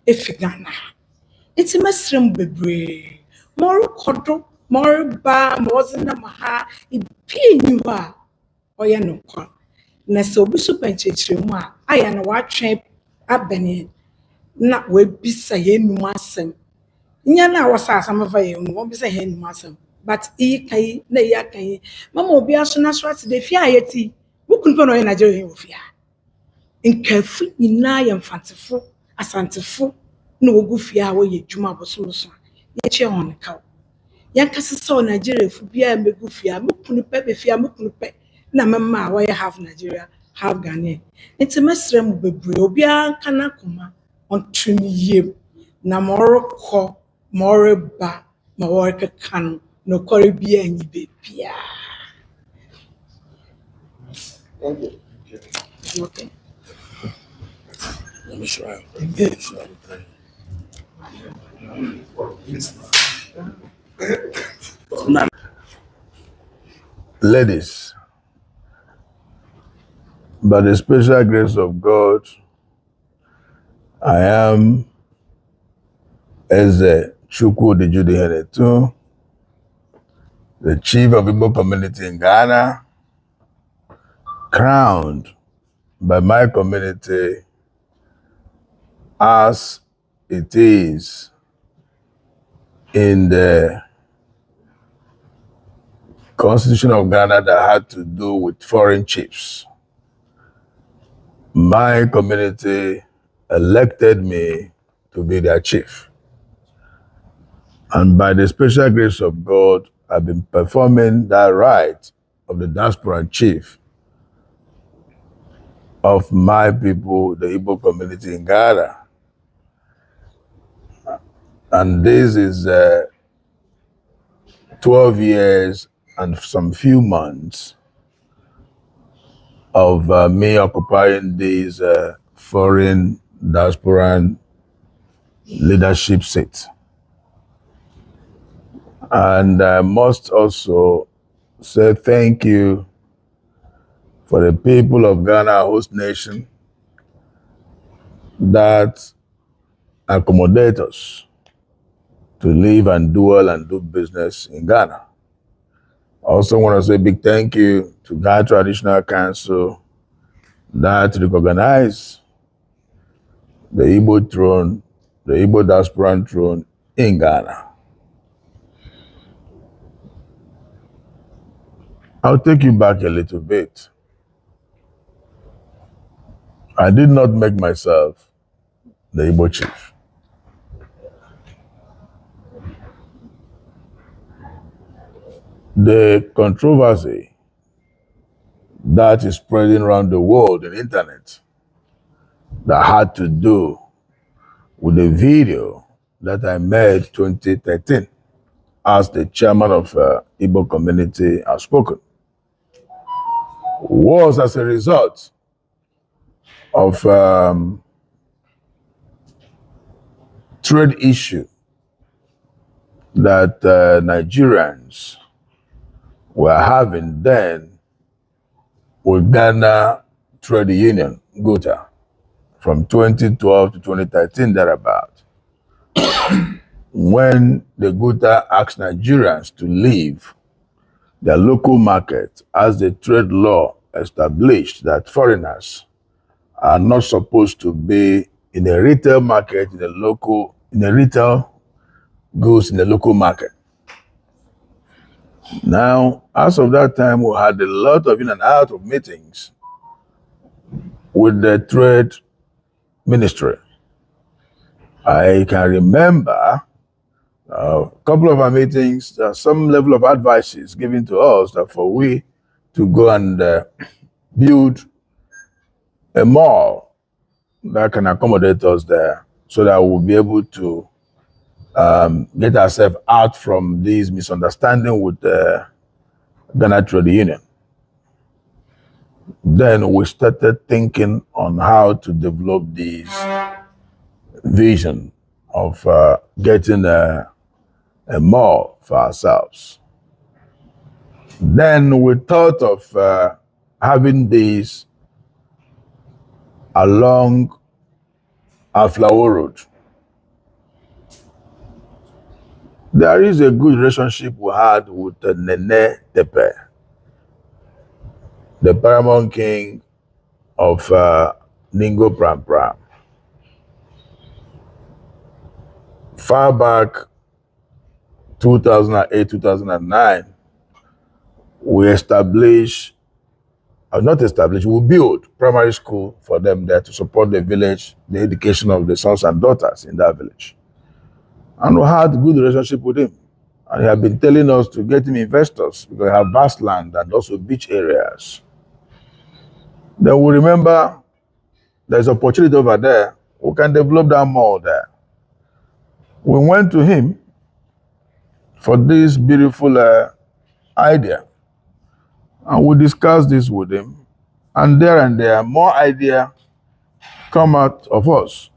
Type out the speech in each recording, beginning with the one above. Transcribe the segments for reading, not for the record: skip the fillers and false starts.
efigana. It's a mesrem bebre. More kodo, more ba, more than a maha, it be you are. Oya no kwa. Na so bi so pencheche mu a aya na watwe abene na we bisa ye num asem. Nya na wasa asam fa ye mu, bisa ye num asem. But kai na ya kai. Mama obi aso na so ati de fi ayeti. Bukun pe no ye Nigeria wo fi a. Nkafu nyina ye mfantefo, asantefo na wogu fi a wo ye dwuma bososo. Ye che hon ka. Yankasa so Nigeria fu bia megu fi a, mukunu pe be fi a mukunu pe. Na mama why half Nigeria, half Ghanaian. It's a mesrem bebre obi anka na koma on twini yem na more ko more ba ma work kan no kore bia nyi bebia. Thank you. Okay. Let me try. Ladies, by the special grace of God, I am Eze Chukwu Dejudi Henetu, the chief of Igbo community in Ghana, crowned by my community as it is in the Constitution of Ghana that had to do with foreign chiefs. My community elected me to be their chief. And by the special grace of God, I've been performing that right of the Diaspora chief of my people, the Igbo community in Ghana. And this is 12 years and some few months of me occupying these foreign diasporan leadership seats. And I must also say thank you for the people of Ghana, host nation, that accommodate us to live and dwell and do business in Ghana. I also want to say a big thank you to Ghana Traditional Council that recognize the Igbo throne, the Igbo diasporan throne in Ghana. I'll take you back a little bit. I did not make myself the Igbo chief. The controversy that is spreading around the world in the internet that had to do with the video that I made 2013 as the chairman of Igbo community has spoken was as a result of trade issue that Nigerians were having then with Ghana Trade Union, GUTA, from 2012 to 2013 thereabout. When the GUTA asked Nigerians to leave their local market, as the trade law established that foreigners are not supposed to be in a retail market, in a retail goods in the local market. Now, as of that time, we had a lot of in and out of meetings with the trade ministry. I can remember a couple of our meetings, some level of advices given to us that for we to go and build a mall that can accommodate us there so that we'll be able to get ourselves out from this misunderstanding with the Ghana Trade Union. Then we started thinking on how to develop this vision of getting a mall for ourselves. Then we thought of having this along and Flower Road. There is a good relationship we had with Nene Tepe, the paramount king of Ningo Pram Pram. Far back, 2008, 2009, we built primary school for them there to support the village, the education of the sons and daughters in that village. And we had a good relationship with him. And he had been telling us to get him investors because we have vast land and also beach areas. Then we remember there's opportunity over there. We can develop that mall there. We went to him for this beautiful idea. And we discussed this with him. And there, more idea come out of us.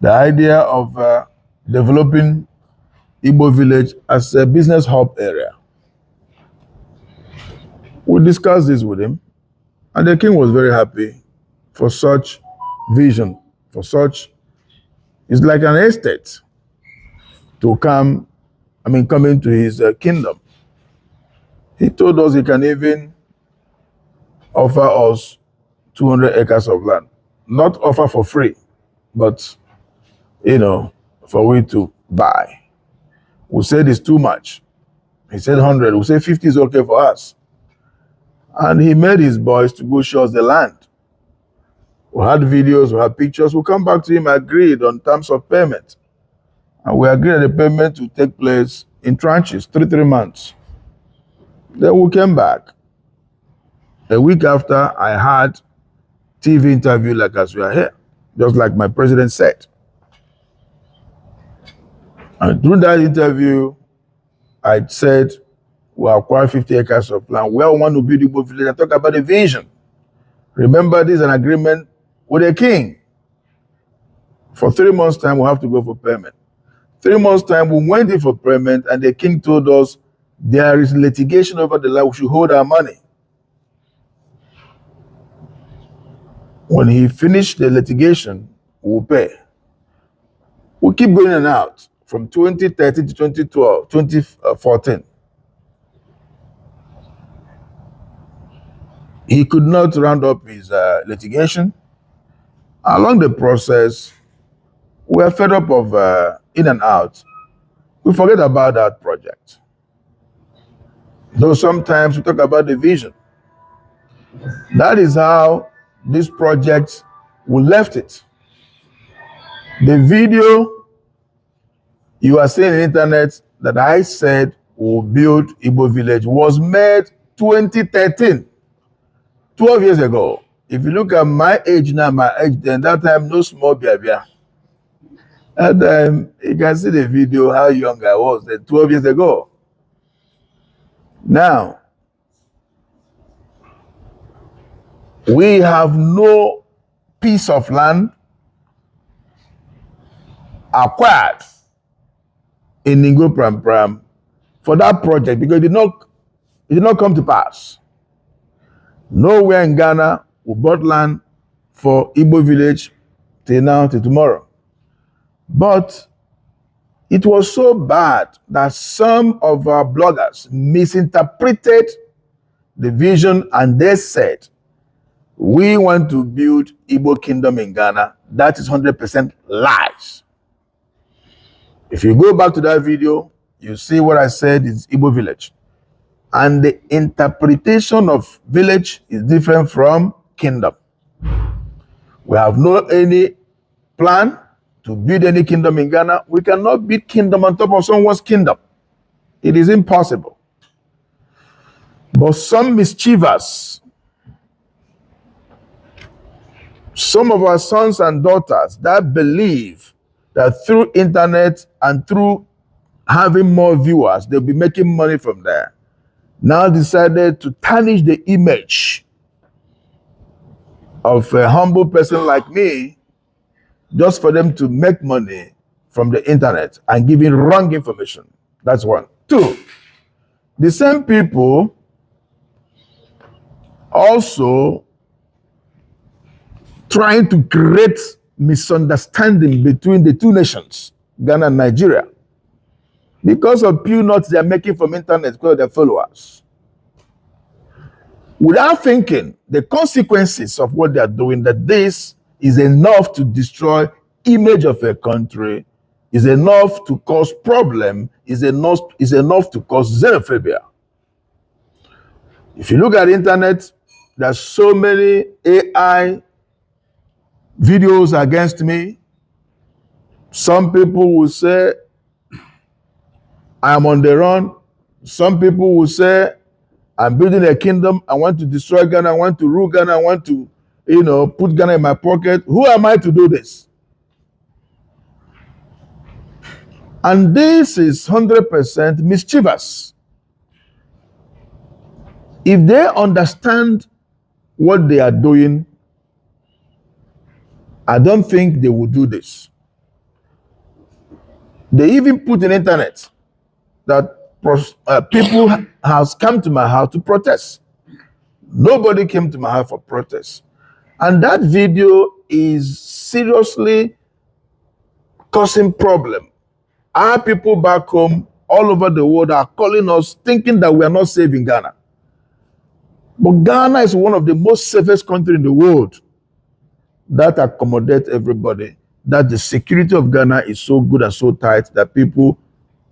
The idea of developing Igbo village as a business hub area. We discussed this with him, and the king was very happy for such vision, it's like an estate to come into his kingdom. He told us he can even offer us 200 acres of land. Not offer for free, but, for we to buy. We said it's too much. He said 100. We said 50 is okay for us. And he made his boys to go show us the land. We had videos, we had pictures. We come back to him, agreed on terms of payment. And we agreed that the payment to take place in tranches, 3 months. Then we came back. A week after, I had TV interview like as we are here, just like my president said. And through that interview, I said, we acquired 50 acres of land. We want to build Igbo village and talk about the vision. Remember, this is an agreement with the king. For 3 months' time, we have to go for payment. 3 months' time, we went in for payment, and the king told us there is litigation over the land. We should hold our money. When he finished the litigation, we'll pay. We keep going in and out from 2013 to 2014. He could not round up his litigation. Along the process, we are fed up of in and out. We forget about that project. Though sometimes we talk about the vision. That is how this project, we left it. The video you are seeing on the internet that I said we'll build Igbo village was made 2013, 12 years ago. If you look at my age now, then that time, no small baby. That time, you can see the video, how young I was then 12 years ago. Now, we have no piece of land acquired in Ningo Pram Pram for that project because it did not come to pass. Nowhere in Ghana we bought land for Igbo village till now, till tomorrow. But it was so bad that some of our bloggers misinterpreted the vision and they said, we want to build Igbo kingdom in Ghana. That is 100% lies. If you go back to that video, you see what I said is Igbo village. And the interpretation of village is different from kingdom. We have no any plan to build any kingdom in Ghana. We cannot build kingdom on top of someone's kingdom. It is impossible. But some mischievous, some of our sons and daughters that believe that through internet and through having more viewers, they'll be making money from there, now decided to tarnish the image of a humble person like me just for them to make money from the internet and giving wrong information. That's one. Two, the same people also trying to create misunderstanding between the two nations, Ghana and Nigeria, because of pew notes they are making from internet because of their followers. Without thinking the consequences of what they are doing, that this is enough to destroy image of a country, is enough to cause problem, is enough to cause xenophobia. If you look at the internet, there's so many AI videos against me. Some people will say I'm on the run. Some people will say I'm building a kingdom. I want to destroy Ghana. I want to rule Ghana. I want to, put Ghana in my pocket. Who am I to do this? And this is 100% mischievous. If they understand what they are doing, I don't think they would do this. They even put in internet that people has come to my house to protest. Nobody came to my house for protest. And that video is seriously causing problem. Our people back home, all over the world, are calling us, thinking that we are not safe in Ghana. But Ghana is one of the most safest countries in the world that accommodate everybody, that the security of Ghana is so good and so tight that people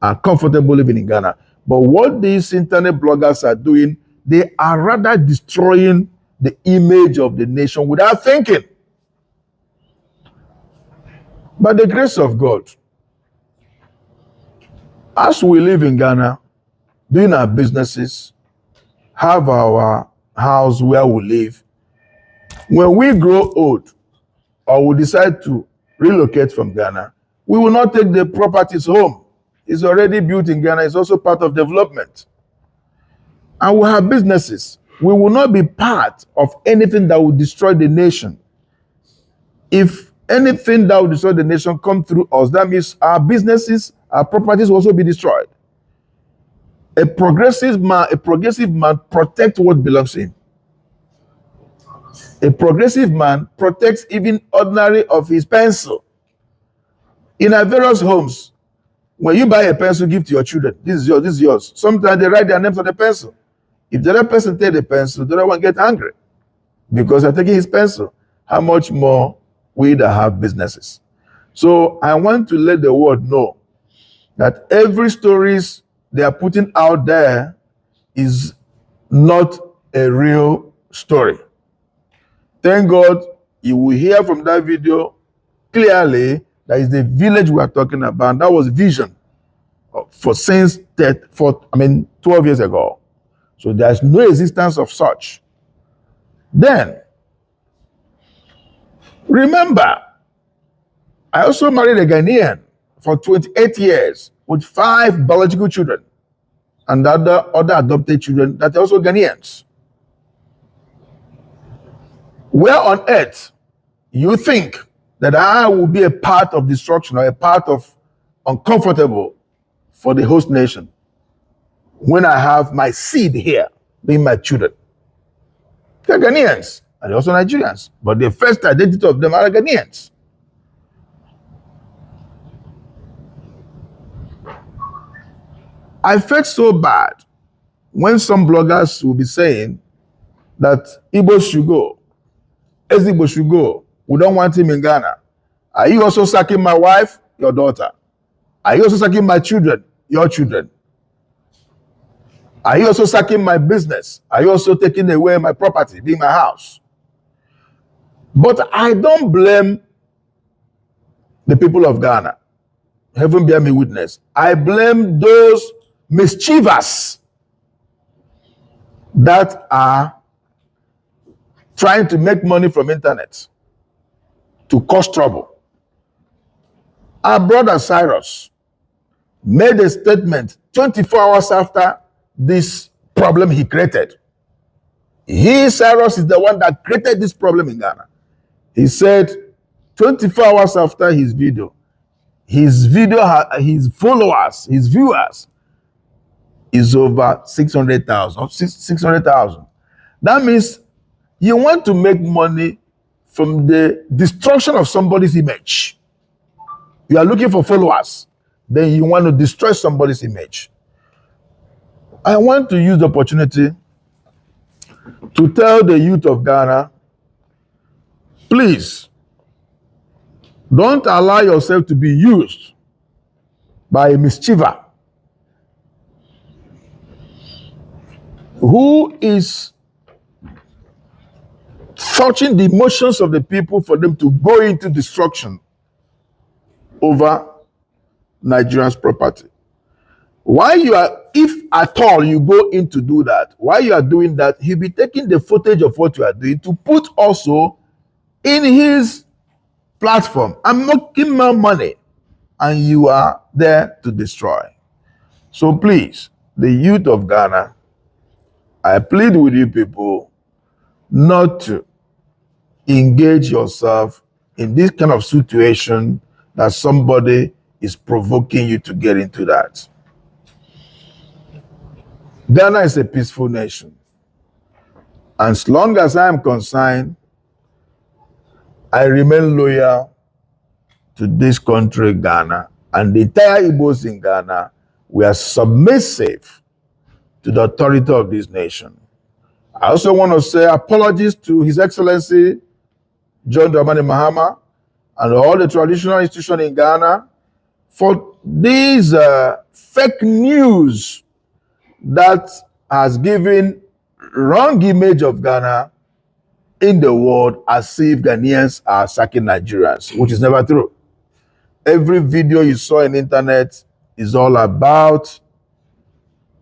are comfortable living in Ghana. But what these internet bloggers are doing, they are rather destroying the image of the nation without thinking. By the grace of God, as we live in Ghana, doing our businesses, have our house where we live, when we grow old or we decide to relocate from Ghana, we will not take the properties home. It's already built in Ghana. It's also part of development. And we have businesses. We will not be part of anything that will destroy the nation. If anything that will destroy the nation come through us, that means our businesses, our properties will also be destroyed. A progressive man protects what belongs to him. A progressive man protects even ordinary of his pencil. In our various homes, when you buy a pencil, give to your children. This is yours, this is yours. Sometimes they write their names on the pencil. If the other person takes the pencil, the other one gets angry because they're taking his pencil. How much more we that have businesses? So I want to let the world know that every stories they are putting out there is not a real story. Thank God you will hear from that video clearly that is the village we are talking about. That was vision for 12 years ago. So there's no existence of such. Then, remember, I also married a Ghanaian for 28 years with 5 biological children and other adopted children that are also Ghanaians. Where on earth you think that I will be a part of destruction or a part of uncomfortable for the host nation when I have my seed here, being my children? They're Ghanaians and they're also Nigerians, but the first identity of them are Ghanaians. I felt so bad when some bloggers will be saying that Igbo should go, Igbo should go. We don't want him in Ghana. Are you also sucking my wife? Your daughter. Are you also sucking my children? Your children. Are you also sucking my business? Are you also taking away my property, being my house? But I don't blame the people of Ghana. Heaven bear me witness. I blame those mischievous that are trying to make money from internet to cause trouble. Our brother Cyrus made a statement 24 hours after this problem he created. Cyrus, is the one that created this problem in Ghana. He said 24 hours after his followers, his viewers is over 600,000. 600,000. That means you want to make money from the destruction of somebody's image. You are looking for followers, then you want to destroy somebody's image. I want to use the opportunity to tell the youth of Ghana, please, don't allow yourself to be used by a mischief who is touching the emotions of the people for them to go into destruction over Nigeria's property. While you are, if at all you go in to do that, while you are doing that, he'll be taking the footage of what you are doing to put also in his platform and making more money, and you are there to destroy. So please, the youth of Ghana, I plead with you people not to engage yourself in this kind of situation that somebody is provoking you to get into that. Ghana is a peaceful nation. And as long as I am concerned, I remain loyal to this country, Ghana, and the entire Igbos in Ghana. We are submissive to the authority of this nation. I also want to say apologies to His Excellency John Dramani Mahama and all the traditional institutions in Ghana for these fake news that has given wrong image of Ghana in the world as if Ghanaians are sacking Nigerians, which is never true. Every video you saw on the internet is all about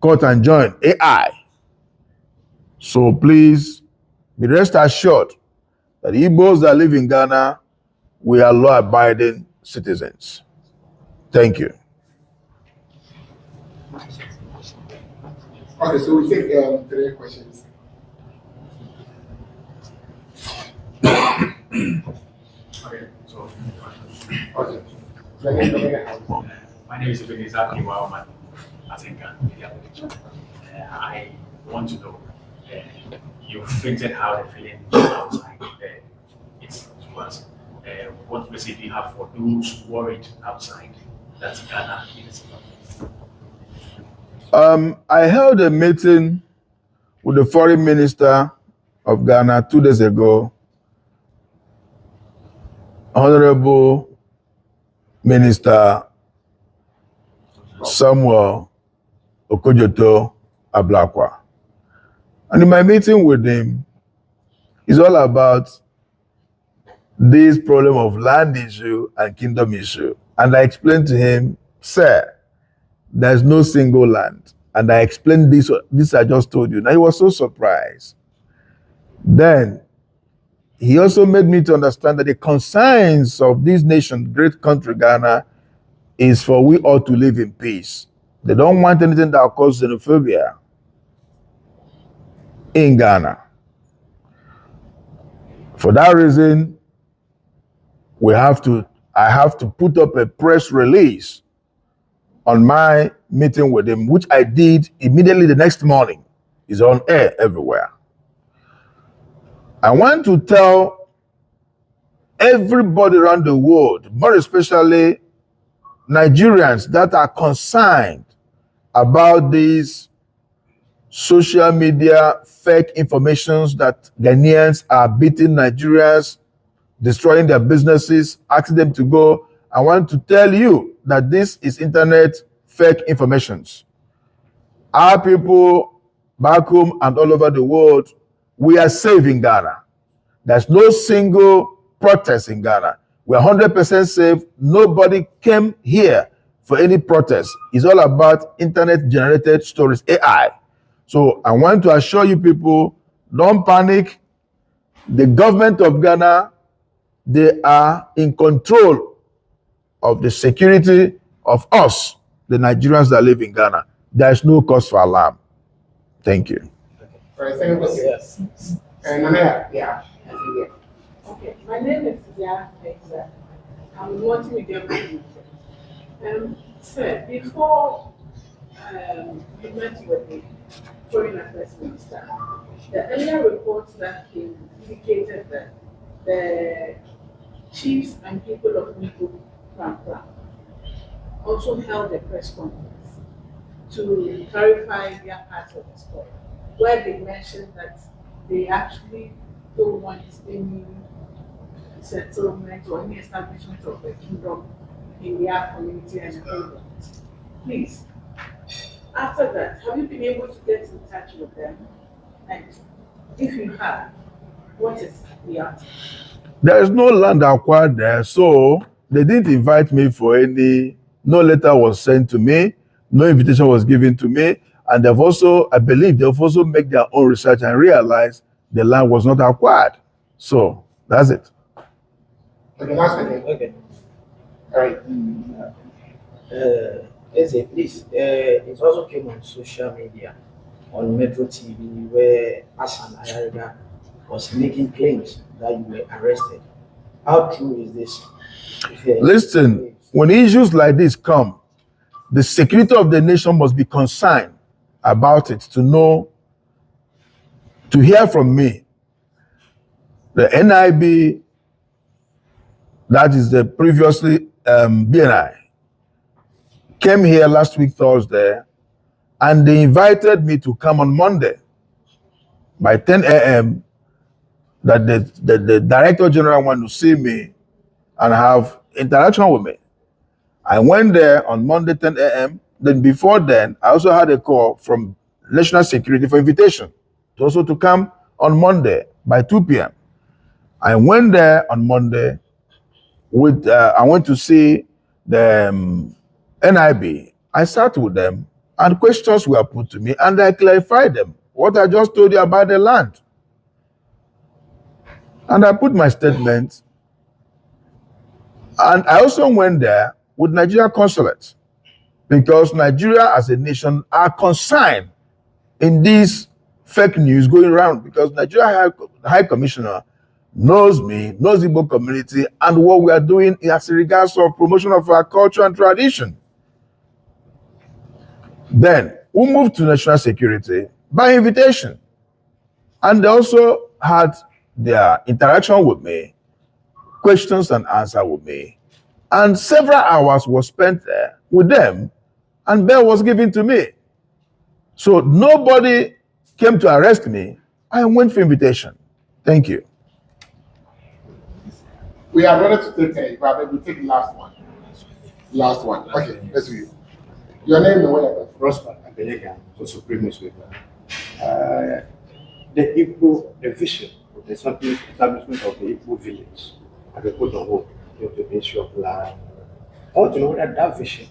cut and join, AI. So please be rest assured that Igbos that live in Ghana, we are law-abiding citizens. Thank you. Okay, so we take 3 questions. Okay, so Okay. my name is Ebenezer Iwaman. I think I want to know you've printed how the feeling outside it was. What message do you have for those worried outside that Ghana is? I held a meeting with the foreign minister of Ghana 2 days ago, Honorable Minister Samuel Okojoto Ablakwa. And in my meeting with him, it's all about this problem of land issue and kingdom issue. And I explained to him, sir, there's no single land. And I explained this I just told you. Now he was so surprised. Then he also made me to understand that the concerns of this nation, great country Ghana, is for we all to live in peace. They don't want anything that will cause xenophobia in Ghana. For that reason, I have to put up a press release on my meeting with him, which I did immediately the next morning. It's on air everywhere. I want to tell everybody around the world, more especially Nigerians that are concerned about these social media fake informations that Ghanaians are beating Nigerians, destroying their businesses, asking them to go. I want to tell you that this is internet fake informations. Our people back home and all over the world, we are safe in Ghana. There's no single protest in Ghana. We're 100% safe. Nobody came here for any protest. It's all about internet-generated stories, AI. So I want to assure you people, don't panic. The government of Ghana, they are in control of the security of us, the Nigerians that live in Ghana. There is no cause for alarm. Thank you. All right, second question. Yes. Nana, yeah. Okay, my name is Ya Exa. I'm multimedia producer. Sir, before you met with the Foreign Affairs Minister, the earlier reports that came indicated that the chiefs and people of Igbo also held a press conference to clarify their part of the story, where they mentioned that they actually don't want any settlement or any establishment of a kingdom in their community and all that. Please, after that, have you been able to get in touch with them? And if you have, what is the answer? There is no land acquired there, so they didn't invite me for any, no letter was sent to me, no invitation was given to me, and they've also, I believe they've also made their own research and realized the land was not acquired. So that's it. Okay, last again. Okay. All right. Eze, please, it also came on social media, on Metro TV, where Hassan Ayariga was making claims that you were arrested. How true is this? Listen, when issues like this come, the security of the nation must be concerned about it to know, to hear from me. The NIB, that is the previously BNI, came here last week, Thursday, and they invited me to come on Monday by 10 a.m. that the Director General wanted to see me and have interaction with me. I went there on Monday, 10 a.m. Then before then, I also had a call from National Security for invitation to come on Monday by 2 p.m. I went there on Monday with, I went to see the NIB. I sat with them and questions were put to me and I clarified them. What I just told you about the land. And I put my statement. And I also went there with Nigeria consulate because Nigeria as a nation are concerned in this fake news going around because Nigeria High Commissioner knows me, knows the Igbo community, and what we are doing as regards of promotion of our culture and tradition. Then we moved to national security by invitation. And they also had their interaction with me, questions and answers with me. And several hours was spent there with them, and bail was given to me. So nobody came to arrest me. I went for invitation. Thank you. We are ready to take but we'll take the last one. Last one. Okay, let's do it. Your name and whatever. Prosper Abelega, the Supreme Newspaper. The Igbo, the vision of the establishment of the Igbo village, and they put on hold due to the issue of land. I want to know whether that vision